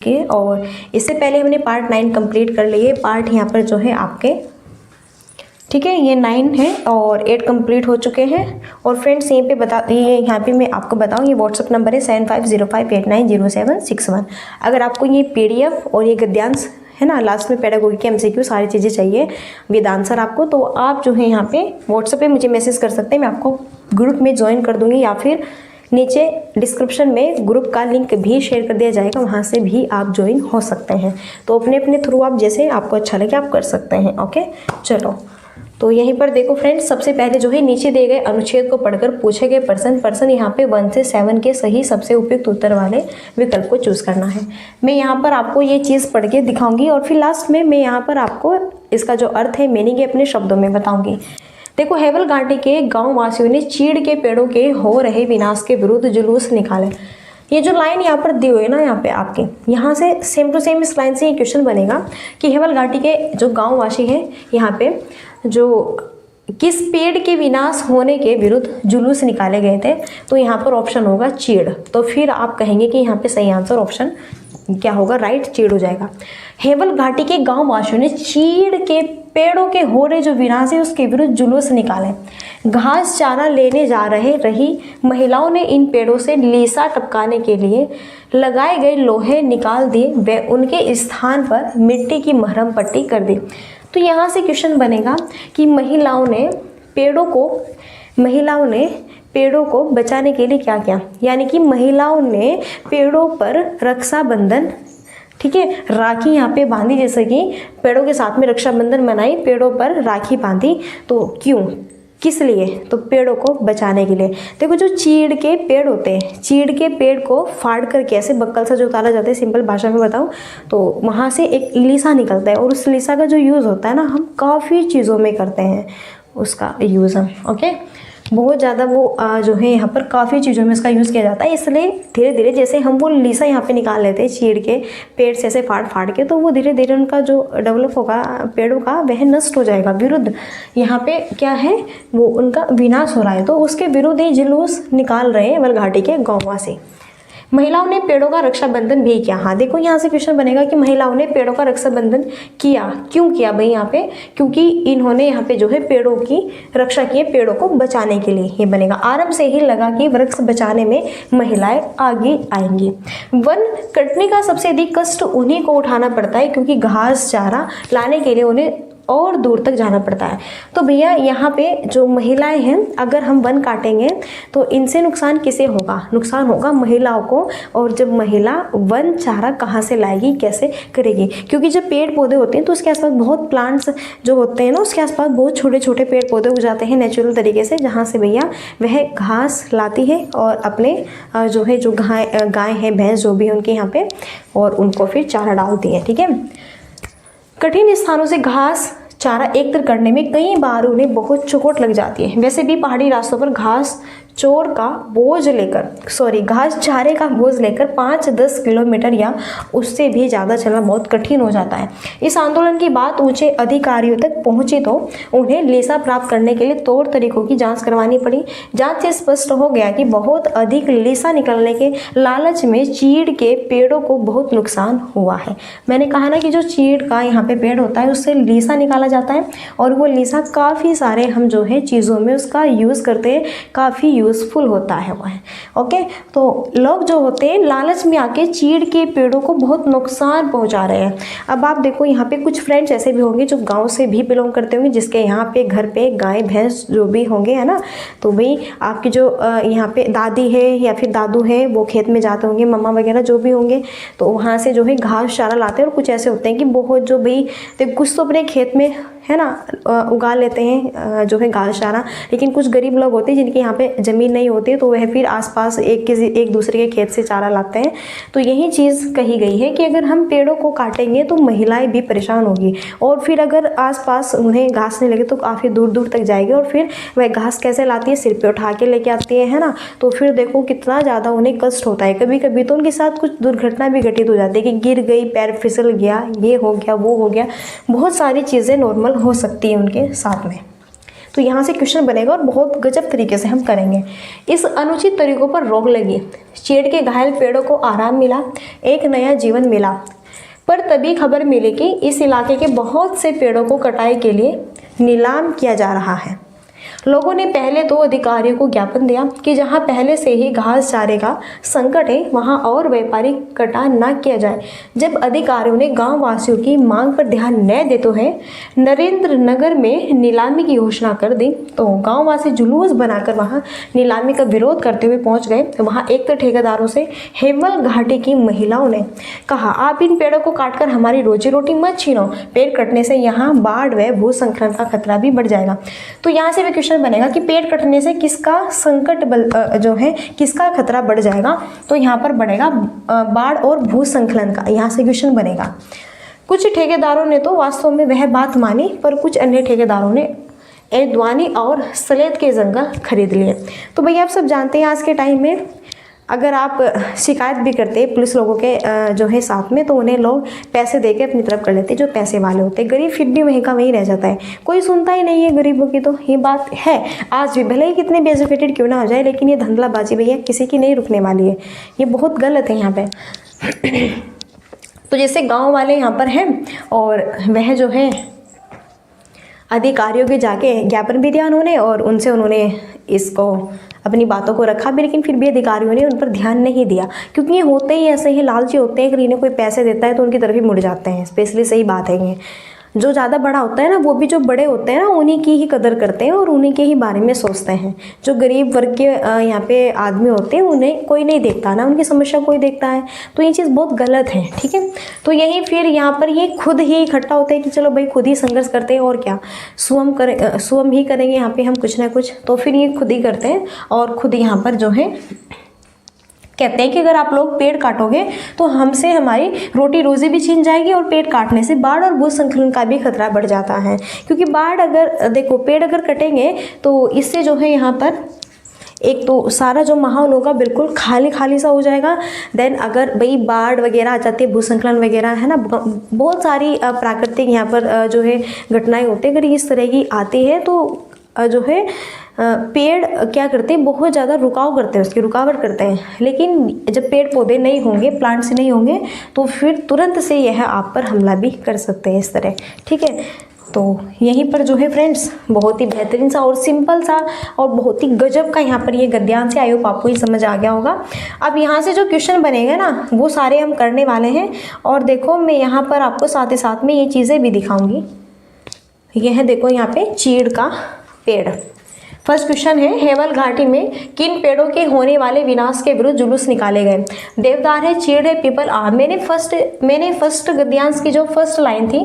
के। और इससे पहले हमने पार्ट 9 कंप्लीट कर लिए। पार्ट यहाँ पर जो है आपके, ठीक है, ये 9 है और 8 कंप्लीट हो चुके हैं। और फ्रेंड्स यहीं पे यहाँ पे मैं आपको बताऊँ, ये व्हाट्सअप नंबर है 7505890761। अगर आपको ये PDF और ये गद्यांश है ना, लास्ट में पेडागोगी के MCQ सारी चीज़ें चाहिए विद आंसर आपको, तो आप जो है यहाँ पे व्हाट्सएप पे मुझे मैसेज कर सकते हैं। मैं आपको ग्रुप में ज्वाइन कर दूँगी या फिर नीचे डिस्क्रिप्शन में ग्रुप का लिंक भी शेयर कर दिया जाएगा, वहाँ से भी आप ज्वाइन हो सकते हैं। तो अपने अपने थ्रू आप जैसे आपको अच्छा लगे आप कर सकते हैं। ओके, चलो तो यहीं पर देखो फ्रेंड्स, सबसे पहले जो है नीचे दिए गए अनुच्छेद को पढ़कर पूछे गए प्रश्न यहाँ पे 1 से 7 के सही सबसे उपयुक्त उत्तर वाले विकल्प को चूज करना है। मैं यहाँ पर आपको ये चीज़ पढ़ के दिखाऊंगी और फिर लास्ट में मैं यहाँ पर आपको इसका जो अर्थ है, मीनिंग है, अपने शब्दों में बताऊंगी। देखो, हेवल घाटी के गाँव वासियों ने चीड़ के पेड़ों के हो रहे विनाश के विरुद्ध जुलूस निकाले। ये जो लाइन यहाँ पर दी हुई है ना, यहाँ पे आपके यहाँ से सेम टू सेम इस लाइन से ये क्वेश्चन बनेगा कि हेवल घाटी के जो गाँववासी हैं यहाँ पे जो किस पेड़ के विनाश होने के विरुद्ध जुलूस निकाले गए थे, तो यहाँ पर ऑप्शन होगा चीड़। तो फिर आप कहेंगे कि यहाँ पे सही आंसर ऑप्शन क्या होगा, राइट, चीड़ हो जाएगा। हेवल घाटी के गाँव वासियों ने चीड़ के पेड़ों के हो रहे जो विनाश है उसके विरुद्ध जुलूस निकाले। घास चारा लेने जा रही महिलाओं ने इन पेड़ों से लीसा टपकाने के लिए लगाए गए लोहे निकाल दिए व उनके स्थान पर मिट्टी की मरहम पट्टी कर दी। तो यहाँ से क्वेश्चन बनेगा कि महिलाओं ने पेड़ों को बचाने के लिए क्या किया, यानी कि महिलाओं ने पेड़ों पर रक्षाबंधन, ठीक है, राखी यहाँ पे बांधी, जैसे कि पेड़ों के साथ में रक्षाबंधन मनाई, पेड़ों पर राखी बांधी। तो क्यों, किस लिए, तो पेड़ों को बचाने के लिए। देखो, जो चीड़ के पेड़ होते हैं, चीड़ के पेड़ को फाड़ करके ऐसे बक्कल से जो उतारा जाता है, सिंपल भाषा में बताऊं तो वहाँ से एक लीसा निकलता है और उस लीसा का जो यूज़ होता है ना, हम काफ़ी चीज़ों में करते हैं उसका यूज़ हम, ओके, बहुत ज़्यादा वो जो है यहाँ पर काफ़ी चीज़ों में इसका यूज़ किया जाता है। इसलिए धीरे धीरे जैसे हम वो लीसा यहाँ पे निकाल लेते हैं चीड़ के पेड़ से ऐसे फाड़ के, तो वो धीरे धीरे उनका जो डेवलप होगा पेड़ों का वह नष्ट हो जाएगा। विरुद्ध यहाँ पे क्या है, वो उनका विनाश हो रहा है, तो उसके विरुद्ध ही जुलूस निकाल रहे हैं हेवल घाटी के गाँववासी। महिलाओं ने पेड़ों का रक्षाबंधन भी किया। हाँ देखो, यहाँ से क्वेश्चन बनेगा कि महिलाओं ने पेड़ों का रक्षाबंधन किया, क्यों किया भाई यहाँ पे, क्योंकि इन्होंने यहाँ पे जो है पेड़ों की रक्षा की है, पेड़ों को बचाने के लिए। ये बनेगा, आरंभ से ही लगा कि वृक्ष बचाने में महिलाएं आगे आएंगी। वन कटने का सबसे अधिक कष्ट उन्हीं को उठाना पड़ता है, क्योंकि घास चारा लाने के लिए उन्हें और दूर तक जाना पड़ता है। तो भैया यहाँ पे जो महिलाएं हैं, अगर हम वन काटेंगे तो इनसे नुकसान किसे होगा, नुकसान होगा महिलाओं को। और जब महिला वन चारा कहाँ से लाएगी, कैसे करेगी, क्योंकि जब पेड़ पौधे होते हैं तो उसके आसपास बहुत प्लांट्स जो होते हैं ना, उसके आसपास बहुत छोटे छोटे पेड़ पौधे उग जाते हैं नेचुरल तरीके से, जहाँ से भैया वह घास लाती है और अपने जो है जो गाय है, भैंस जो भी है उनके यहाँ पे, और उनको फिर चारा डालती है। ठीक है, कठिन स्थानों से घास चारा एकत्र करने में कई बार उन्हें बहुत चोट लग जाती है। वैसे भी पहाड़ी रास्तों पर घास चारे का बोझ लेकर 5-10 किलोमीटर या उससे भी ज़्यादा चलना बहुत कठिन हो जाता है। इस आंदोलन की बात ऊंचे अधिकारियों तक पहुंची तो उन्हें लीसा प्राप्त करने के लिए तौर तरीकों की जांच करवानी पड़ी। जांच से स्पष्ट हो गया कि बहुत अधिक लीसा निकलने के लालच में चीड़ के पेड़ों को बहुत नुकसान हुआ है। मैंने कहा ना कि जो चीड़ का यहाँ पे पेड़ होता है उससे लीसा निकाला जाता है, और वो लीसा काफ़ी सारे हम जो है चीज़ों में उसका यूज़ करते हैं, काफ़ी यूज़फुल होता है वो है। ओके, तो लोग जो होते हैं लालच में आके चीड़ के पेड़ों को बहुत नुकसान पहुंचा रहे हैं। अब आप देखो, यहाँ पे कुछ फ्रेंड्स ऐसे भी होंगे जो गांव से भी बिलोंग करते होंगे, जिसके यहाँ पे घर पे गाय भैंस जो भी होंगे, है ना, तो भाई आपकी जो यहाँ पे दादी है या फिर दादू है, वो खेत में जाते होंगे, मम्मा वगैरह जो भी होंगे, तो वहाँ से जो है घास चारा लाते हैं। और कुछ ऐसे होते हैं कि बहुत जो भाई कुछ तो अपने खेत में है ना उगा लेते हैं जो है घास चारा, लेकिन कुछ गरीब लोग होते हैं जिनके यहाँ पे ज़मीन नहीं होती, तो वह फिर आसपास एक दूसरे के खेत से चारा लाते हैं। तो यही चीज़ कही गई है कि अगर हम पेड़ों को काटेंगे तो महिलाएं भी परेशान होगी, और फिर अगर आसपास उन्हें घास नहीं लगे तो काफ़ी दूर दूर तक जाएगी, और फिर वह घास कैसे लाती है, सिर पे उठा के लेके आती है ना, तो फिर देखो कितना ज़्यादा उन्हें कष्ट होता है। कभी कभी तो उनके साथ कुछ दुर्घटना भी घटित हो जाती है कि गिर गई, पैर फिसल गया, ये हो गया, वो हो गया, बहुत सारी चीज़ें नॉर्मल हो सकती है उनके साथ में। तो यहाँ से क्वेश्चन बनेगा और बहुत गजब तरीके से हम करेंगे। इस अनुचित तरीकों पर रोक लगी, चीड़ के घायल पेड़ों को आराम मिला, एक नया जीवन मिला। पर तभी खबर मिली कि इस इलाके के बहुत से पेड़ों को कटाई के लिए नीलाम किया जा रहा है। लोगों ने पहले तो अधिकारियों को ज्ञापन दिया कि जहां पहले से ही घास चारे का संकट है वहां और व्यापारिक कटान न किया जाए। जब अधिकारियों ने गांव वासियों की मांग पर ध्यान न देते हुए नरेंद्र नगर में नीलामी की घोषणा कर दी तो गांव वासी जुलूस बनाकर वहां नीलामी का विरोध करते हुए पहुंच गए। वहां एक तो ठेकेदारों से हेमल घाटी की महिलाओं ने कहा, आप इन पेड़ों को काटकर हमारी रोजी रोटी मत छीनो, पेड़ कटने से यहाँ बाढ़ व भूस्खलन का खतरा भी बढ़ जाएगा। तो यहाँ से क्वेश्चन बनेगा कि पेड़ कटने से किसका संकट जो है किसका खतरा बढ़ जाएगा, तो यहाँ पर बढ़ेगा बाढ़ और भूस्खलन का। यहाँ से क्वेश्चन बनेगा। कुछ ठेकेदारों ने तो वास्तव में वह बात मानी, पर कुछ अन्य ठेकेदारों ने एदवानी और सलेत के जंगल खरीद लिए। तो भैया आप सब जानते हैं आज के टाइम में अगर आप शिकायत भी करते हैं पुलिस लोगों के जो है साथ में, तो उन्हें लोग पैसे देके अपनी तरफ कर लेते हैं, जो पैसे वाले होते हैं। गरीब फिर भी वहीं का वहीं रह जाता है, कोई सुनता ही नहीं है गरीबों की। तो ये बात है आज भी, भले ही कितने भी एजुकेटेड क्यों ना हो जाए, लेकिन ये धंधलाबाजी भैया किसी की नहीं रुकने वाली है, ये बहुत गलत है यहाँ पे। तो जैसे गाँव वाले यहाँ पर हैं और वह जो है अधिकारियों के जाके ज्ञापन भी दिया उन्होंने और उनसे उन्होंने इसको अपनी बातों को रखा भी, लेकिन फिर भी अधिकारियों ने उन पर ध्यान नहीं दिया, क्योंकि ये होते ही ऐसे ही लालची होते हैं। अगर इन्हें कोई पैसे देता है तो उनकी तरफ ही मुड़ जाते हैं। स्पेशली सही बात है ये, जो ज़्यादा बड़ा होता है ना, वो भी जो बड़े होते हैं ना उन्हीं की ही कदर करते हैं और उन्हीं के ही बारे में सोचते हैं। जो गरीब वर्ग के यहाँ पे आदमी होते हैं उन्हें कोई नहीं देखता ना, उनकी समस्या कोई देखता है। तो ये चीज़ बहुत गलत है, ठीक है। तो यही फिर यहाँ पर ये खुद ही इकट्ठा होते हैं कि चलो भाई खुद ही संघर्ष करते हैं और क्या, स्वयं ही करेंगे यहाँ पे हम कुछ ना कुछ। तो फिर ये खुद ही करते हैं और खुद यहाँ पर जो है कहते हैं कि अगर आप लोग पेड़ काटोगे तो हमसे हमारी रोटी रोजी भी छीन जाएगी और पेड़ काटने से बाढ़ और भूस्खलन का भी खतरा बढ़ जाता है। क्योंकि बाढ़ अगर देखो पेड़ अगर कटेंगे तो इससे जो है यहाँ पर एक तो सारा जो माहौल होगा बिल्कुल खाली खाली सा हो जाएगा। देन अगर भाई बाढ़ वगैरह आ जाती है, भूस्खलन वगैरह है ना, बहुत सारी प्राकृतिक यहाँ पर जो है घटनाएं होती है, अगर इस तरह की आती है तो जो है पेड़ क्या करते हैं, बहुत ज़्यादा रुकाव करते हैं, उसकी रुकावट करते हैं। लेकिन जब पेड़ पौधे नहीं होंगे, प्लांट्स नहीं होंगे, तो फिर तुरंत से यह आप पर हमला भी कर सकते हैं इस तरह, ठीक है। तो यहीं पर जो है फ्रेंड्स बहुत ही बेहतरीन सा और सिंपल सा और बहुत ही गजब का यहाँ पर ये गद्यांश है। आई होप आपको ये समझ आ गया होगा। अब यहाँ से जो क्वेश्चन बनेगा ना वो सारे हम करने वाले हैं। और देखो मैं यहाँ पर आपको साथ ही साथ में ये चीज़ें भी दिखाऊंगी। यह देखो यहाँ पे चीड़ का पेड़। फर्स्ट क्वेश्चन है, हेवल घाटी में किन पेड़ों के होने वाले विनाश के विरुद्ध जुलूस निकाले गए? देवदार है, चीड़ है, पीपल, आम। मैंने फर्स्ट गद्यांश की जो फर्स्ट लाइन थी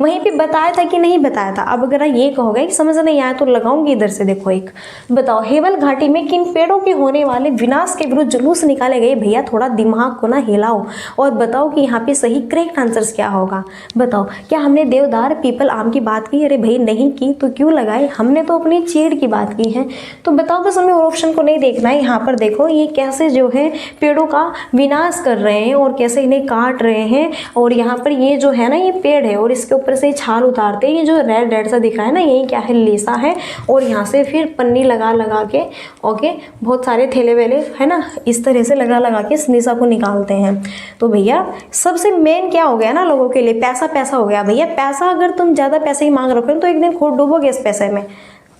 वहीं पे बताया था कि नहीं बताया था? अब अगर ये कहोगे कि समझ नहीं आया तो लगाऊंगी इधर से। देखो एक बताओ, हेवल घाटी में किन पेड़ों के होने वाले विनाश के विरुद्ध जुलूस निकाले गए? भैया थोड़ा दिमाग को ना हिलाओ और बताओ कि यहाँ पे सही करेक्ट आंसर्स क्या होगा। बताओ, क्या हमने देवदार, पीपल, आम की बात की? अरे भाई नहीं की तो क्यों लगाए, हमने तो अपनी चीड़ की बात की है। तो बताओ, बस हमें ऑप्शन को नहीं देखना है। यहाँ पर देखो ये कैसे जो है पेड़ों का विनाश कर रहे हैं और कैसे इन्हें काट रहे हैं। और यहाँ पर ये जो है ना ये पेड़ है और इसके ऊपर से छाल उतारते हैं। ये जो रेड रेड सा दिख रहा है ना यही क्या है, लेसा है। और यहाँ से फिर पन्नी लगा लगा के ओके बहुत सारे थैले वेले है ना इस तरह से लगा लगा के इस लेसा को निकालते हैं। तो भैया सबसे मेन क्या हो गया ना लोगों के लिए, पैसा पैसा हो गया। भैया पैसा, अगर तुम ज़्यादा पैसे ही मांग रखो तो एक दिन खुद डूबोगे इस पैसे में।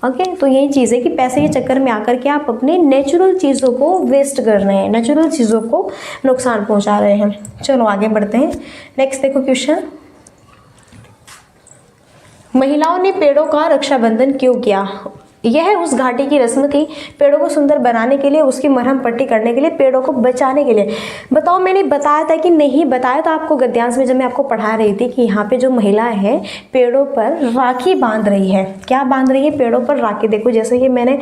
ओके तो यही चीज़ है कि पैसे के चक्कर में आकर के आप अपने नेचुरल चीज़ों को वेस्ट कर रहे हैं, नेचुरल चीज़ों को नुकसान पहुंचा रहे हैं। चलो आगे बढ़ते हैं। नेक्स्ट देखो क्वेश्चन, महिलाओं ने पेड़ों का रक्षाबंधन क्यों किया? यह उस घाटी की रस्म थी, पेड़ों को सुंदर बनाने के लिए, उसकी मरहम पट्टी करने के लिए, पेड़ों को बचाने के लिए। बताओ मैंने बताया था कि नहीं बताया था आपको गद्यांश में जब मैं आपको पढ़ा रही थी कि यहाँ पे जो महिला है पेड़ों पर राखी बांध रही है। क्या बांध रही है? पेड़ों पर राखी। देखो जैसे कि मैंने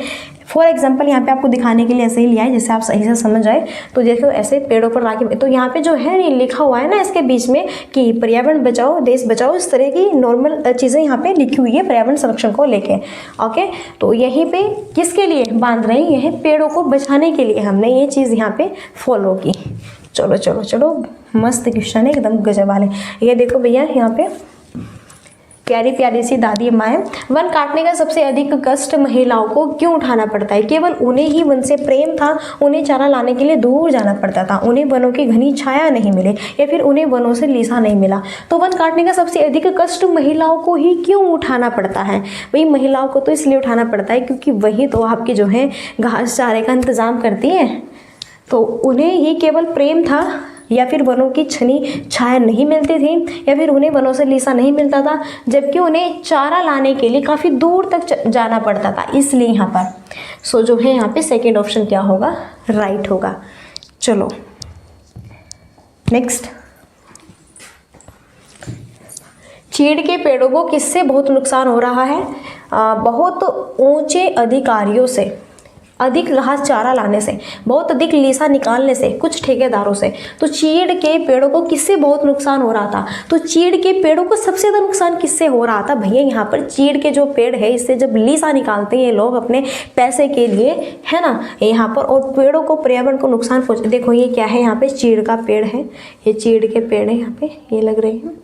फॉर एग्जाम्पल यहाँ पे आपको दिखाने के लिए ऐसे ही लिया है जिससे आप सही से समझ जाए। तो देखो ऐसे पेड़ों पर राखी, तो यहाँ पे जो है ये लिखा हुआ है ना इसके बीच में कि पर्यावरण बचाओ देश बचाओ, इस तरह की नॉर्मल चीज़ें यहाँ पे लिखी हुई है पर्यावरण संरक्षण को लेके। ओके तो यहीं पे किसके लिए बांध रहे हैं? यह पेड़ों को बचाने के लिए हमने ये चीज़ यहाँ पे फॉलो की। चलो चलो चलो मस्त क्वेश्चन है एकदम गजब वाले। ये देखो भैया यहाँ पे प्यारी प्यारी सी दादी माएँ, वन काटने का सबसे अधिक कष्ट महिलाओं को क्यों उठाना पड़ता है? केवल उन्हें ही वन से प्रेम था, उन्हें चारा लाने के लिए दूर जाना पड़ता था, उन्हें वनों की घनी छाया नहीं मिले, या फिर उन्हें वनों से लीसा नहीं मिला। तो वन काटने का सबसे अधिक कष्ट महिलाओं को ही क्यों उठाना पड़ता है? वही महिलाओं को तो इसलिए उठाना पड़ता है क्योंकि वही तो आपकी जो है घास चारे का इंतजाम करती है। तो उन्हें ही केवल प्रेम था, या फिर वनों की छनी छाया नहीं मिलती थी, या फिर उन्हें वनों से लीसा नहीं मिलता था, जबकि उन्हें चारा लाने के लिए काफ़ी दूर तक जाना पड़ता था, इसलिए यहाँ पर जो है यहाँ पे सेकेंड ऑप्शन क्या होगा? राइट होगा। चलो नेक्स्ट, चीड़ के पेड़ों को किससे बहुत नुकसान हो रहा है? बहुत ऊंचे अधिकारियों से, अधिक घास चारा लाने से, बहुत अधिक लीसा निकालने से, कुछ ठेकेदारों से। तो चीड़ के पेड़ों को किससे बहुत नुकसान हो रहा था? तो चीड़ के पेड़ों को सबसे ज़्यादा नुकसान किससे हो रहा था? भैया यहाँ पर चीड़ के जो पेड़ है, इससे जब लीसा निकालते हैं ये लोग अपने पैसे के लिए, है ना, यहाँ पर, और पेड़ों को, पर्यावरण को नुकसान पहुँच। देखो ये क्या है, यहाँ पे चीड़ का पेड़ है, ये चीड़ के पेड़ है, यहाँ पे ये लग रहे हैं,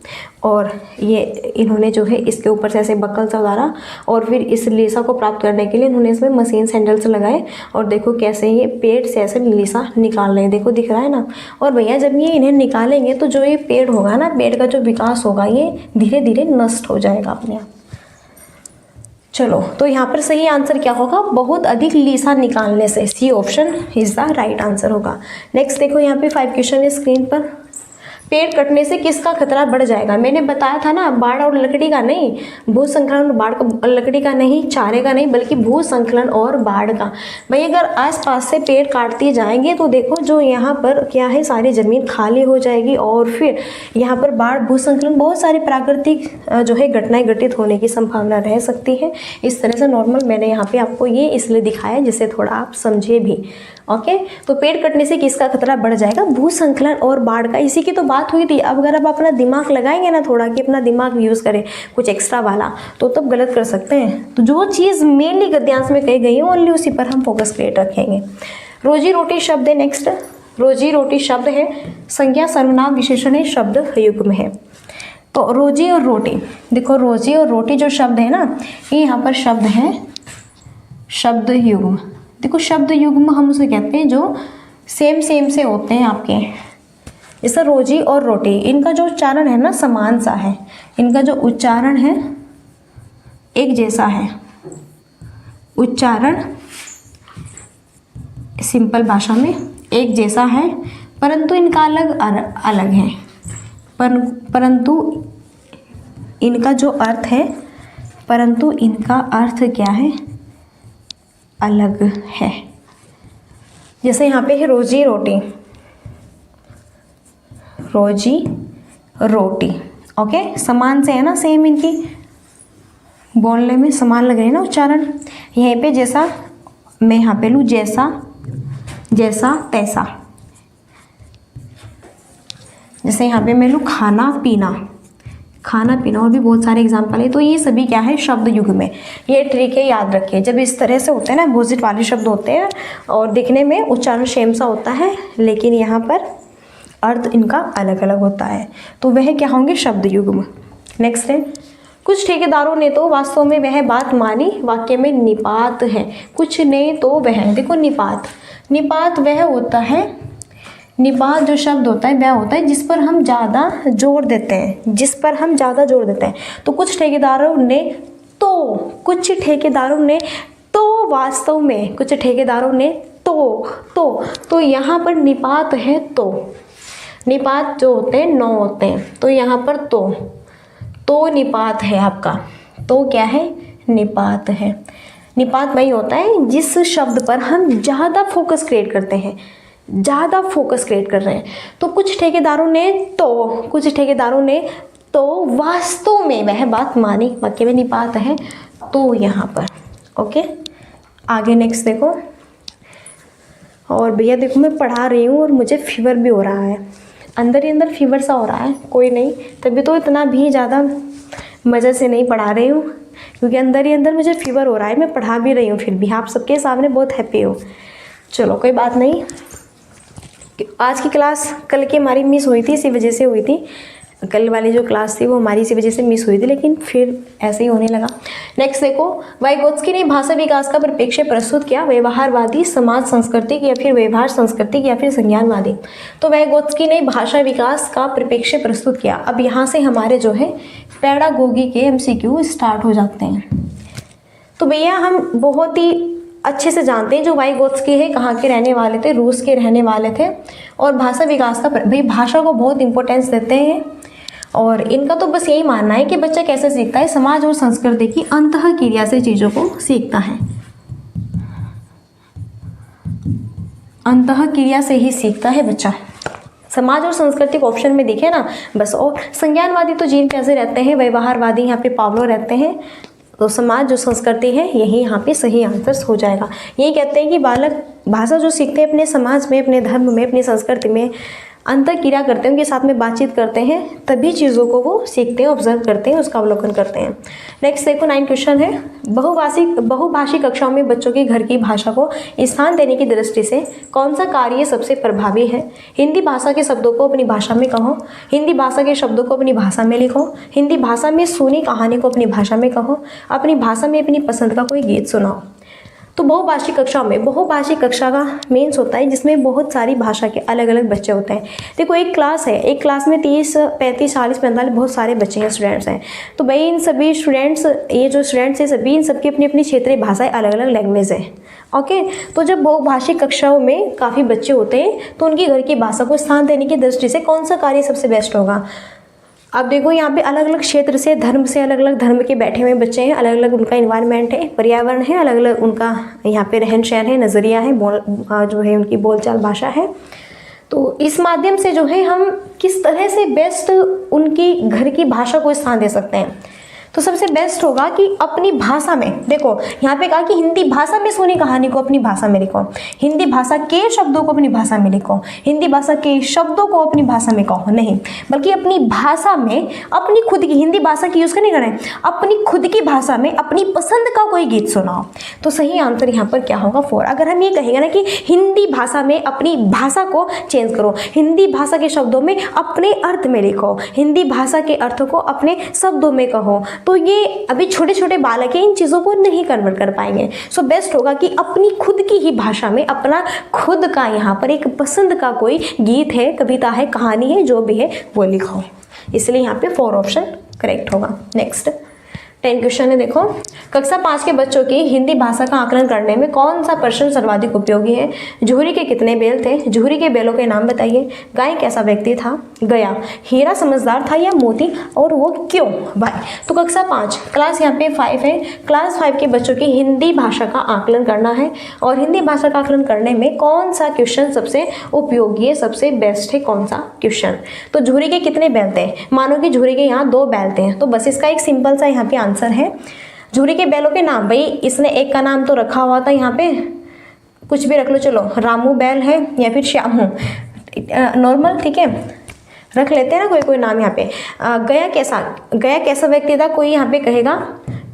और ये इन्होंने जो है इसके ऊपर से ऐसे बक्कल सा उतारा, और फिर इस लीसा को प्राप्त करने के लिए इन्होंने इसमें मशीन सैंडल्स लगाए, और देखो कैसे ये पेड़ से ऐसे लीसा निकाल रहे हैं, देखो दिख रहा है ना। और भैया जब ये इन्हें निकालेंगे तो जो ये पेड़ होगा ना, पेड़ का जो विकास होगा ये धीरे धीरे नष्ट हो जाएगा अपने आप। चलो तो यहाँ पर सही आंसर क्या होगा? बहुत अधिक लीसा निकालने से। C option is the right answer होगा। नेक्स्ट देखो यहाँ पे 5 क्वेश्चन है स्क्रीन पर। पेड़ कटने से किसका खतरा बढ़ जाएगा? मैंने बताया था ना, बाढ़ और लकड़ी का नहीं, भू संकलन और बाढ़ का, लकड़ी का नहीं, चारे का नहीं, बल्कि भू संकलन और बाढ़ का। भाई अगर आसपास से पेड़ काटते जाएंगे तो देखो जो यहाँ पर क्या है, सारी ज़मीन खाली हो जाएगी, और फिर यहाँ पर बाढ़, भू संकलन, बहुत सारी प्राकृतिक जो है घटनाएं घटित होने की संभावना रह सकती है। इस तरह से नॉर्मल मैंने यहाँ पे आपको ये इसलिए दिखाया जिससे थोड़ा आप समझे भी। ओके, तो पेड़ कटने से किसका खतरा बढ़ जाएगा? भू संकलन और बाढ़ का। इसी की तो बात हुई थी। अब अगर आप अपना दिमाग लगाएंगे ना थोड़ा, कि अपना दिमाग यूज़ करें कुछ एक्स्ट्रा वाला, तो तब गलत कर सकते हैं। तो जो चीज़ मेनली गद्यांश में कही गई है ओनली उसी पर हम फोकस क्रिएट रखेंगे। रोजी रोटी शब्द है नेक्स्ट। रोजी रोटी शब्द है, संज्ञा सर्वनाम विशेषण है, शब्द युग्म है। तो रोजी और रोटी, देखो रोजी और रोटी जो शब्द है ना, ये यहाँ पर शब्द है शब्द युग्म। देखो शब्द युग्म हम उसे कहते हैं जो सेम से होते हैं आपके। जैसे रोजी और रोटी, इनका जो उच्चारण है ना समान सा है, इनका जो उच्चारण है एक जैसा है। उच्चारण सिंपल भाषा में एक जैसा है, परंतु इनका अलग है। परंतु इनका जो अर्थ है, परंतु इनका अर्थ क्या है? अलग है। जैसे यहाँ पे है रोजी रोटी, रोजी रोटी, ओके, समान से है ना, सेम इनकी बोलने में समान लग रहे हैं ना उच्चारण। यहीं पे जैसा, मैं यहाँ पे लूँ जैसा, जैसा तैसा। जैसे यहाँ पे मैं लूँ खाना पीना, खाना पीना, और भी बहुत सारे एग्जाम्पल है। तो ये सभी क्या है? शब्द युग्म में। ये ट्रिक है, याद रखिए। जब इस तरह से होते हैं ना, अपोजिट वाले शब्द होते हैं और दिखने में उच्चारण सेम सा होता है, लेकिन यहाँ पर अर्थ इनका अलग अलग होता है, तो वह क्या होंगे? शब्द युग्म। नेक्स्ट है, कुछ ठेकेदारों ने तो वास्तव में वह बात मानी, वाक्य में निपात है। कुछ ने तो वह, देखो निपात, निपात वह होता है, निपात जो शब्द होता है वह होता है जिस पर हम ज़्यादा जोर देते हैं, जिस पर हम ज़्यादा जोर देते हैं। तो कुछ ठेकेदारों ने तो, कुछ ठेकेदारों ने तो वास्तव में, कुछ ठेकेदारों ने तो यहाँ पर निपात है। तो निपात जो होते हैं 9 होते हैं, तो यहाँ पर तो निपात है आपका। तो क्या है? निपात है। निपात वही होता है जिस शब्द पर हम ज़्यादा फोकस क्रिएट करते हैं, ज़्यादा फोकस क्रिएट कर रहे हैं। तो कुछ ठेकेदारों ने तो वास्तव में वह बात मानी, वाक्य में निपात है तो यहाँ पर। ओके, आगे नेक्स्ट देखो। और भैया देखो मैं पढ़ा रही हूँ और मुझे फीवर भी हो रहा है, अंदर ही अंदर फीवर सा हो रहा है। कोई नहीं, तभी तो इतना भी ज़्यादा मज़े से नहीं पढ़ा रही हूँ, क्योंकि अंदर ही अंदर मुझे फीवर हो रहा है। मैं पढ़ा भी रही हूँ, फिर भी आप सबके सामने बहुत हैप्पी हूँ। चलो कोई बात नहीं। आज की क्लास कल की हमारी मिस हुई थी, इसी वजह से हुई थी। कल वाली जो क्लास थी वो हमारी इसी वजह से मिस हुई थी, लेकिन फिर ऐसे ही होने लगा। नेक्स्ट देखो, वाइगोत्स्की ने भाषा विकास का परिप्रेक्ष्य प्रस्तुत किया, व्यवहारवादी, समाज सांस्कृतिक या फिर व्यवहार सांस्कृतिक या फिर संज्ञानवादी। तो वाइगोत्स्की ने भाषा विकास का परिप्रेक्ष्य प्रस्तुत किया। अब यहाँ से हमारे जो है पेडागोगी के MCQ स्टार्ट हो जाते हैं। तो भैया हम बहुत ही अच्छे से जानते हैं जो वाइगोत्स्की है कहाँ के रहने वाले थे, रूस के रहने वाले थे, और भाषा विकास का भाई भाषा को बहुत इंपॉर्टेंस देते हैं। और इनका तो बस यही मानना है कि बच्चा कैसे सीखता है, समाज और संस्कृति की अंतःक्रिया से चीज़ों को सीखता है, अंतःक्रिया से ही सीखता है बच्चा। समाज और संस्कृति को ऑप्शन में दिखे ना बस। और संज्ञानवादी तो जीन कैसे रहते हैं, व्यवहारवादी यहाँ पे पावलो रहते हैं। तो समाज जो संस्कृति है यही यहाँ पे सही आंसर हो जाएगा। यही कहते हैं कि बालक भाषा जो सीखते हैं अपने समाज में, अपने धर्म में, अपनी संस्कृति में अंतःक्रिया करते हैं, उनके साथ में बातचीत करते हैं, तभी चीज़ों को वो सीखते हैं, ऑब्जर्व करते हैं, उसका अवलोकन करते हैं। नेक्स्ट देखो 9 क्वेश्चन है, बहुभाषी कक्षाओं में बच्चों के घर की भाषा को स्थान देने की दृष्टि से कौन सा कार्य सबसे प्रभावी है? हिंदी भाषा के शब्दों को अपनी भाषा में कहो, हिंदी भाषा के शब्दों को अपनी भाषा में लिखो, हिंदी भाषा में सुनी कहानी को अपनी भाषा में कहो, अपनी भाषा में अपनी पसंद का कोई गीत सुनाओ। तो बहुभाषी कक्षा में, बहुभाषी कक्षा का मीन्स होता है जिसमें बहुत सारी भाषा के अलग अलग बच्चे होते हैं। देखो एक क्लास है, एक क्लास में 30, 35, 40, 45 बहुत सारे बच्चे हैं, स्टूडेंट्स हैं। तो भाई इन सभी स्टूडेंट्स, ये जो स्टूडेंट्स हैं सभी, इन सबकी अपनी अपनी क्षेत्रीय भाषाएं, अलग अलग लैंग्वेज है। ओके, तो जब बहुभाषी कक्षाओं में काफ़ी बच्चे होते हैं तो उनकी घर की भाषा को स्थान देने की दृष्टि से कौन सा कार्य सबसे बेस्ट होगा? अब देखो यहाँ पे अलग अलग क्षेत्र से, धर्म से, अलग अलग धर्म के बैठे हुए बच्चे हैं, अलग अलग उनका इन्वायरमेंट है, पर्यावरण है, अलग अलग उनका यहाँ पे रहन सहन है, नज़रिया है, जो है उनकी बोलचाल भाषा है। तो इस माध्यम से जो है हम किस तरह से बेस्ट उनकी घर की भाषा को स्थान दे सकते हैं। तो सबसे बेस्ट होगा कि अपनी भाषा में, देखो यहाँ पे कहा कि हिंदी भाषा में सुनी कहानी को अपनी भाषा में लिखो, हिंदी भाषा के शब्दों को अपनी भाषा में लिखो, हिंदी भाषा के शब्दों को अपनी भाषा में कहो नहीं, बल्कि अपनी भाषा में अपनी खुद की, हिंदी भाषा की यूज़ नहीं करें, अपनी खुद की भाषा में अपनी पसंद का कोई गीत सुनाओ। तो सही आंसर यहाँ पर क्या होगा? 4। अगर हम ये कहेंगे ना कि हिंदी भाषा में अपनी भाषा को चेंज करो, हिंदी भाषा के शब्दों में अपने अर्थ में लिखो, हिंदी भाषा के अर्थ को अपने शब्दों में कहो, तो ये अभी छोटे छोटे बालक हैं, इन चीज़ों को नहीं कन्वर्ट कर पाएंगे। सो बेस्ट होगा कि अपनी खुद की ही भाषा में अपना खुद का यहाँ पर एक पसंद का कोई गीत है, कविता है, कहानी है, जो भी है वो लिखो। इसलिए यहाँ पे 4 ऑप्शन करेक्ट होगा। नेक्स्ट 10 क्वेश्चन है, देखो कक्षा 5 के बच्चों की हिंदी भाषा का आकलन करने में कौन सा प्रश्न सर्वाधिक उपयोगी है? जूहरी के कितने बैल थे? जूहरी के बैलों के नाम बताइए। गाय कैसा व्यक्ति था? गया। हीरा समझदार था या मोती, और वो क्यों? भाई तो कक्षा 5 क्लास यहाँ पे 5 है, क्लास 5 के बच्चों की हिंदी भाषा का आकलन करना है, और हिंदी भाषा का आकलन करने में कौन सा क्वेश्चन सबसे उपयोगी है, सबसे बेस्ट है, कौन सा क्वेश्चन? तो जूहरी के कितने बैल थे? मानो कि जूहरी के यहाँ 2 बैल थे, तो बस इसका एक सिंपल सा यहाँ पे आंसर है जूहरी के बैलों के नाम। भाई इसने एक का नाम तो रखा हुआ था, यहाँ पे कुछ भी रख लो, चलो रामू बैल है या फिर श्यामू, नॉर्मल, ठीक है, रख लेते हैं ना कोई नाम यहाँ पे। गया कैसा व्यक्ति था? कोई यहाँ पे कहेगा,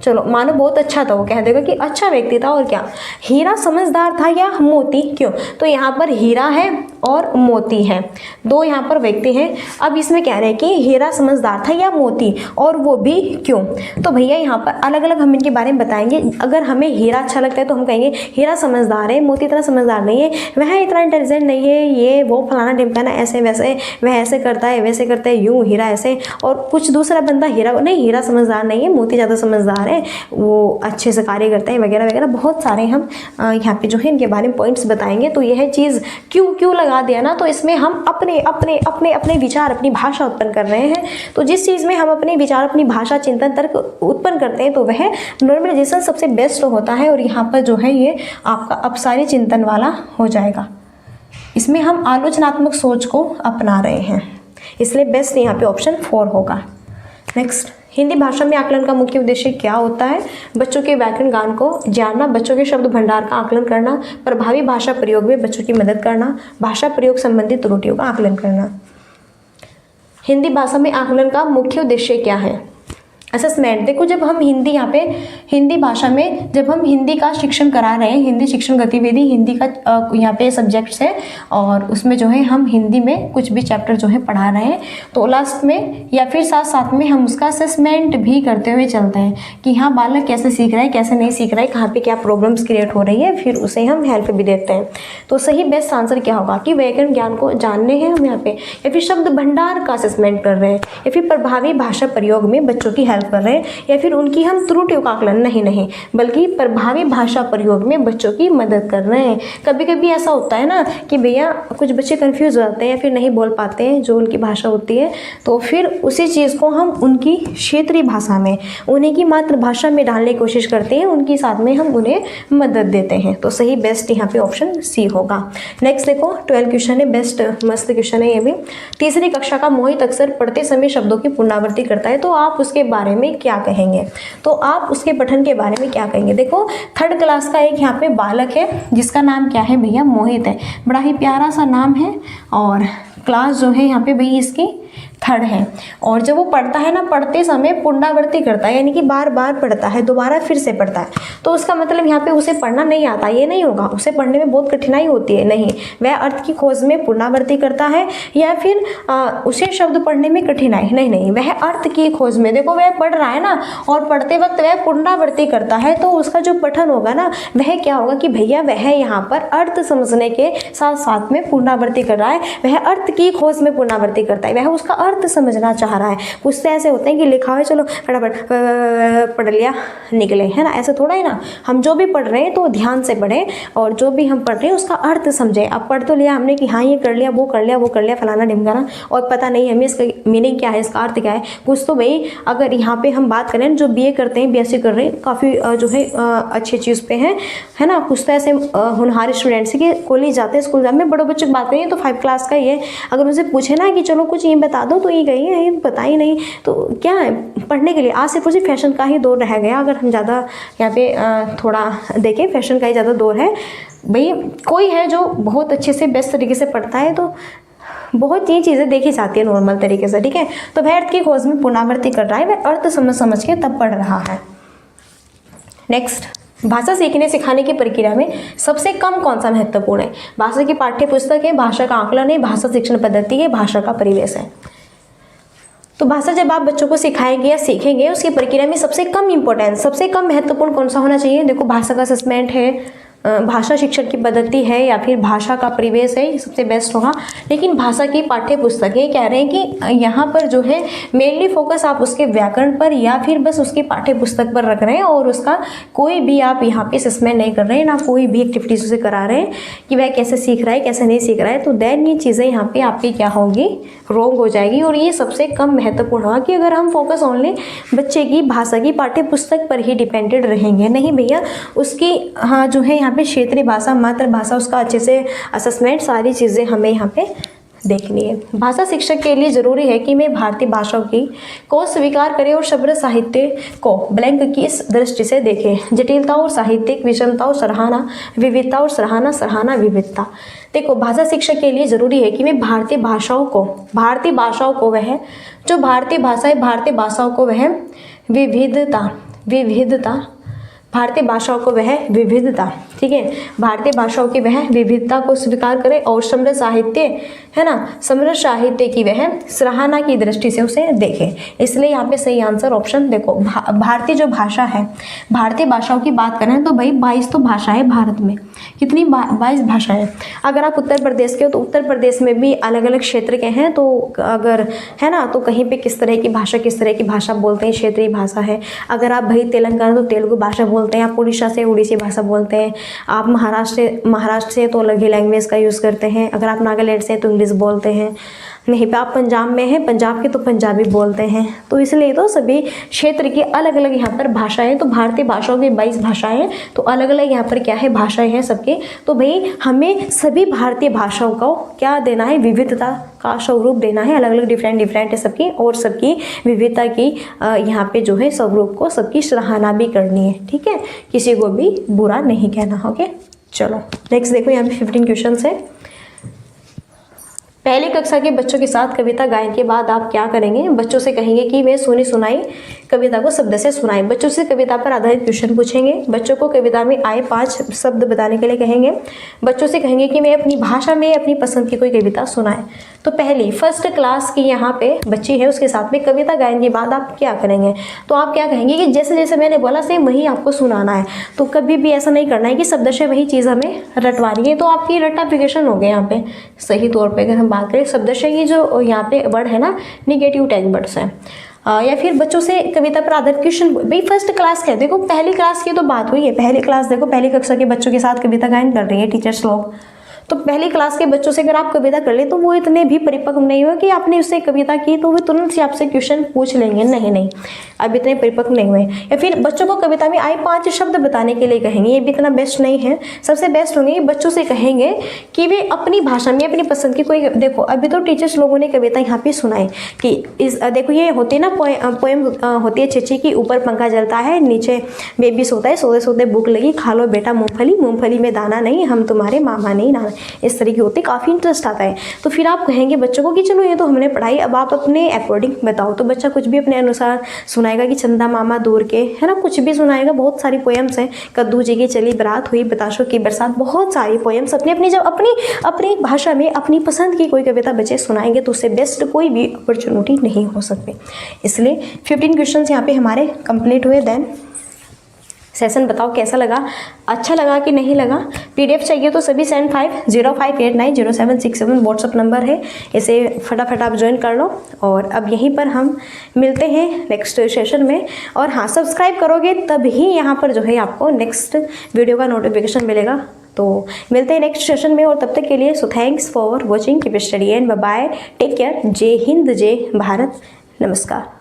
चलो मानो बहुत अच्छा था, वो कह देगा कि अच्छा व्यक्ति था। और क्या? हीरा समझदार था या मोती, क्यों? तो यहाँ पर हीरा है और मोती है, 2 यहाँ पर व्यक्ति हैं। अब इसमें कह रहे हैं कि हीरा समझदार था या मोती, और वो भी क्यों? तो भैया यहाँ पर अलग अलग हम इनके बारे में बताएंगे। अगर हमें हीरा अच्छा लगता है तो हम कहेंगे हीरा समझदार है, मोती इतना समझदार नहीं है, वह इतना इंटेलिजेंट नहीं है, ये वो फलाना ढिमकाना, ऐसे वैसे, वह ऐसे करता है, वैसे करता है, यूँ हीरा ऐसे। और कुछ दूसरा बंदा हीरा नहीं, हीरा समझदार नहीं है, मोती ज़्यादा समझदार है, वो अच्छे से कार्य करते हैं, वगैरह वगैरह। बहुत सारे हम यहाँ पे जो है इनके बारे में पॉइंट्स बताएंगे। तो यह चीज़ क्यों लगा दिया ना, तो इसमें हम अपने विचार, अपनी भाषा उत्पन्न कर रहे हैं। तो जिस चीज़ में हम अपने विचार, अपनी भाषा, चिंतन, तर्क उत्पन्न करते हैं तो वह नॉर्मलाइजेशन सबसे बेस्ट होता है। और यहाँ पर जो है ये आपका अपसारी चिंतन वाला हो जाएगा। इसमें हम आलोचनात्मक सोच को अपना रहे हैं, इसलिए बेस्ट यहाँ पे ऑप्शन 4 होगा। नेक्स्ट, हिंदी भाषा में आकलन का मुख्य उद्देश्य क्या होता है? बच्चों के व्याकरण ज्ञान को जानना, बच्चों के शब्द भंडार का आकलन करना, प्रभावी भाषा प्रयोग में बच्चों की मदद करना, भाषा प्रयोग संबंधी त्रुटियों का आकलन करना। हिंदी भाषा में आकलन का मुख्य उद्देश्य क्या है? असेसमेंट, देखो जब हम हिंदी यहाँ पे हिंदी भाषा में जब हम हिंदी का शिक्षण करा रहे हैं, हिंदी शिक्षण गतिविधि हिंदी का यहाँ पे सब्जेक्ट्स है और उसमें जो है हम हिंदी में कुछ भी चैप्टर जो है पढ़ा रहे हैं, तो लास्ट में या फिर साथ साथ में हम उसका असेसमेंट भी करते हुए चलते हैं कि हाँ बालक कैसे सीख रहा है, कैसे नहीं सीख रहा है, कहाँ पे क्या प्रॉब्लम्स क्रिएट हो रही है, फिर उसे हम हेल्प भी देते हैं। तो सही बेस्ट आंसर क्या होगा कि व्याकरण ज्ञान को जानने हैं हम यहाँ पे, या फिर शब्द भंडार का असेसमेंट कर रहे हैं, या फिर प्रभावी भाषा प्रयोग में बच्चों की हेल्प कर रहे हैं, या फिर उनकी हम त्रुटियों का आकलन नहीं बल्कि प्रभावी भाषा प्रयोग में बच्चों की मदद कर रहे हैं। कभी कभी ऐसा होता है ना कि भैया कुछ बच्चे कंफ्यूज हो जाते हैं या फिर नहीं बोल पाते हैं जो उनकी भाषा होती है, तो फिर उसी चीज़ को हम उनकी क्षेत्रीय भाषा में उन्हीं की मातृभाषा में डालने की कोशिश करते हैं, उनके साथ में हम उन्हें मदद देते हैं। तो सही बेस्ट यहाँ पे ऑप्शन सी होगा। नेक्स्ट देखो 12 क्वेश्चन है, बेस्ट मस्त क्वेश्चन है ये भी। तीसरी कक्षा का मोहित अक्सर पढ़ते समय शब्दों की पुनरावृत्ति करता है, तो आप उसके बारे में क्या कहेंगे? तो आप उसके पठन के बारे में क्या कहेंगे? देखो 3rd क्लास का एक यहाँ पे बालक है जिसका नाम क्या है भैया? मोहित है। बड़ा ही प्यारा सा नाम है और क्लास जो है यहाँ पे भैया इसकी 3rd है। और जब वो पढ़ता है ना, पढ़ते समय पुनरावृत्ति करता है, यानी कि बार बार पढ़ता है, दोबारा फिर से पढ़ता है, तो उसका मतलब यहाँ पे उसे पढ़ना नहीं आता, ये नहीं होगा, उसे पढ़ने में बहुत कठिनाई होती है, नहीं, वह अर्थ की खोज में पुनरावृत्ति करता है या फिर उसे शब्द पढ़ने में कठिनाई नहीं, वह अर्थ की खोज में, देखो वह पढ़ रहा है ना और पढ़ते वक्त वह पुनरावृत्ति करता है, तो उसका जो पठन होगा ना वह क्या होगा कि भैया वह यहाँ पर अर्थ समझने के साथ साथ में पुनरावृत्ति कर रहा है, वह अर्थ की खोज में पुनरावृत्ति करता है, वह उसका अर्थ समझना चाह रहा है। कुछ से ऐसे होते हैं कि लिखा है चलो फटाफट पढ़ लिया निकले, है ना, ऐसे थोड़ा ही ना, हम जो भी पढ़ रहे हैं तो ध्यान से पढ़ें और जो भी हम पढ़ रहे हैं उसका अर्थ समझें। अब पढ़ तो लिया हमने कि हाँ ये कर लिया, वो कर लिया फलाना ढिमकाना, और पता नहीं हमें इसका मीनिंग क्या है, इसका अर्थ क्या है कुछ। तो भाई अगर यहाँ पे हम बात करें जो BA करते हैं, BSc कर रहे हैं, काफ़ी जो है अच्छी चीज़ पे है ना, कुछ तो ऐसे होनहार स्टूडेंट्स के कॉलेज जाते हैं, स्कूल जाते हैं, बड़े बच्चों की बात करें तो 5 क्लास का ही है, अगर उनसे पूछे ना कि चलो कुछ ये बता दो तो ये गई है, पता ही नहीं, तो क्या है पढ़ने के लिए आज सिर्फ उसी फैशन का ही दौर रह गया। अगर हम ज़्यादा यहाँ पे थोड़ा देखें, फैशन का ही ज़्यादा दौर है भाई। कोई है जो बहुत अच्छे से बेस्ट तरीके से पढ़ता है तो बहुत ये चीज़ें देखी जाती है नॉर्मल तरीके से, ठीक है। तो वह अर्थ की खोज में पुनरावृत्ति कर रहा है, वह अर्थ समझ के तब पढ़ रहा है। नेक्स्ट, भाषा सीखने सिखाने की प्रक्रिया में सबसे कम कौन सा महत्वपूर्ण है? भाषा की पाठ्य पुस्तक है, भाषा का आकलन है, भाषा शिक्षण पद्धति है, भाषा का परिवेश है। तो भाषा जब आप बच्चों को सिखाएंगे या सीखेंगे उसकी प्रक्रिया में सबसे कम इंपॉर्टेंस, सबसे कम महत्वपूर्ण कौन सा होना चाहिए? देखो भाषा का असेसमेंट है, भाषा शिक्षण की पद्धति है, या फिर भाषा का परिवेश है, ये सबसे बेस्ट होगा। लेकिन भाषा की पाठ्य पुस्तक ये कह रहे हैं कि यहाँ पर जो है मेनली फोकस आप उसके व्याकरण पर या फिर बस उसकी पाठ्य पुस्तक पर रख रहे हैं और उसका कोई भी आप यहाँ पे असेसमेंट नहीं कर रहे हैं, ना कोई भी एक्टिविटीज उसे करा रहे हैं कि वह कैसे सीख रहा है कैसे नहीं सीख रहा है। तो देन ये चीज़ें यहाँ पे आपकी क्या होगी, रॉन्ग हो जाएगी और ये सबसे कम महत्वपूर्ण होगा कि अगर हम फोकस ओनली बच्चे की भाषा की पाठ्य पुस्तक पर ही डिपेंडेड रहेंगे। नहीं भैया, उसकी हाँ जो है यहाँ पे क्षेत्रीय भाषा, मातृभाषा, उसका अच्छे से असेसमेंट, सारी चीज़ें हमें यहाँ पे देखनी है। भाषा शिक्षक के लिए जरूरी है कि मैं भारतीय भाषाओं की को स्वीकार करें और शब्द साहित्य को ब्लैंक की इस दृष्टि से देखें, जटिलता और साहित्यिक विषमता और सराहना, विविधता और सराहना विविधता। देखो भाषा शिक्षक के लिए जरूरी है कि मैं भारतीय भाषाओं को वह जो भारतीय भाषा है, भारतीय भाषाओं को वह विविधता भारतीय भाषाओं को वह विविधता, ठीक है, भारतीय भाषाओं की वह विविधता को स्वीकार करें और समृद्ध साहित्य है ना, समृद्ध साहित्य की वह सराहना की दृष्टि से उसे देखें। इसलिए यहाँ पे सही आंसर ऑप्शन देखो भारतीय जो भाषा है, भारतीय भाषाओं की बात करें तो भाई 22 तो भाषा है भारत में, कितनी 22 भाषाएं। अगर आप उत्तर प्रदेश के हो तो उत्तर प्रदेश में भी अलग अलग क्षेत्र के हैं, तो अगर है ना तो कहीं पे किस तरह की भाषा बोलते हैं, क्षेत्रीय भाषा है। अगर आप भाई तेलंगाना तो तेलुगु भाषा बोलते हैं, आप उड़ीसा से उड़ीसी भाषा बोलते हैं, आप महाराष्ट्र से तो अलग ही लैंग्वेज का यूज़ करते हैं, अगर आप नागालैंड से तो इंग्लिश बोलते हैं, नहीं पे आप पंजाब में हैं, पंजाब के तो पंजाबी बोलते हैं। तो इसलिए तो सभी क्षेत्र की अलग अलग यहाँ पर भाषाएं, तो भारतीय भाषाओं की 22 भाषाएं, तो अलग अलग यहाँ पर क्या है भाषाएं हैं सबके। तो भाई हमें सभी भारतीय भाषाओं को क्या देना है, विविधता का स्वरूप देना है, अलग अलग डिफरेंट है सबकी, और सबकी विविधता की यहाँ पे जो है स्वरूप को सबकी सराहना भी करनी है, ठीक है, किसी को भी बुरा नहीं कहना। ओके चलो नेक्स्ट देखो, यहाँ पे 15 क्वेश्चन है। पहली कक्षा के बच्चों के साथ कविता गायन के बाद आप क्या करेंगे, बच्चों से कहेंगे कि वे सुनी सुनाई कविता को शब्द से सुनाएं। बच्चों से कविता पर आधारित क्वेश्चन पूछेंगे। बच्चों को कविता में आए 5 शब्द बताने के लिए कहेंगे। बच्चों से कहेंगे कि वे अपनी भाषा में अपनी पसंद की कोई कविता सुनाएं। तो पहली फर्स्ट क्लास की यहाँ पे बच्ची है, उसके साथ में कविता गायन के बाद आप क्या करेंगे, तो आप क्या कहेंगे कि जैसे जैसे मैंने बोला सेम वही आपको सुनाना है। तो कभी भी ऐसा नहीं करना है कि शब्दशः वही चीज़ हमें रटवानी है। तो आपकी रटाफिकेशन हो गया यहाँ पे सही तौर पे। अगर हम बात करें शब्दशः, ये जो यहाँ पे वर्ड है ना निगेटिव टैग वर्ड्स हैं। या फिर बच्चों से कविता पर आधारित क्वेश्चन, भाई फर्स्ट क्लास का है, देखो पहली क्लास की तो बात हुई है। पहली क्लास देखो पहली कक्षा के बच्चों के साथ कविता गायन कर रही है टीचर्स लोग। तो पहली क्लास के बच्चों से अगर आप कविता कर ले तो वो इतने भी परिपक्व नहीं हुए कि आपने उससे कविता की तो वो तुरंत से आपसे क्वेश्चन पूछ लेंगे, नहीं अब इतने परिपक्व नहीं हुए। या फिर बच्चों को कविता में आए 5 शब्द बताने के लिए कहेंगे, ये भी इतना बेस्ट नहीं है। सबसे बेस्ट होंगे बच्चों से कहेंगे कि वे अपनी भाषा में अपनी पसंद की कोई, देखो अभी तो टीचर्स लोगों ने कविता यहाँ पे सुनाई कि इस देखो ये होती है ना पोएम होती है चिट्ठी की, ऊपर पंखा जलता है, नीचे बेबी सोता है, सोते सोते भूख लगी, खा लो बेटा मूंगफली, मूंगफली में दाना नहीं, हम तुम्हारे मामा नहीं नाना। इस तरह की होती, काफ़ी इंटरेस्ट आता है। तो फिर आप कहेंगे बच्चों को कि चलो ये तो हमने पढ़ाई, अब आप अपने अकॉर्डिंग बताओ। तो बच्चा कुछ भी अपने अनुसार सुनाएगा कि चंदा मामा दूर के, है ना, कुछ भी सुनाएगा। बहुत सारी पोएम्स हैं, कद्दू जी की चली बारात हुई, बताशों की बरसात, बहुत सारी पोएम्स अपनी अपनी जब अपनी भाषा में अपनी पसंद की कोई कविता बच्चे सुनाएंगे तो उससे बेस्ट कोई भी अपॉर्चुनिटी नहीं हो सकती। इसलिए 15 क्वेश्चन यहाँ पे हमारे कंप्लीट हुए। देन सेशन बताओ कैसा लगा, अच्छा लगा कि नहीं लगा। पीडीएफ चाहिए तो सभी 7505890767 व्हाट्सअप नंबर है, इसे फटाफट आप ज्वाइन कर लो। और अब यहीं पर हम मिलते हैं नेक्स्ट सेशन में। और हाँ, सब्सक्राइब करोगे तभी यहाँ पर जो है आपको नेक्स्ट वीडियो का नोटिफिकेशन मिलेगा। तो मिलते हैं नेक्स्ट सेशन में, और तब तक के लिए so thanks for watching, keep study and bye bye, take care. जय हिंद, जय भारत, नमस्कार।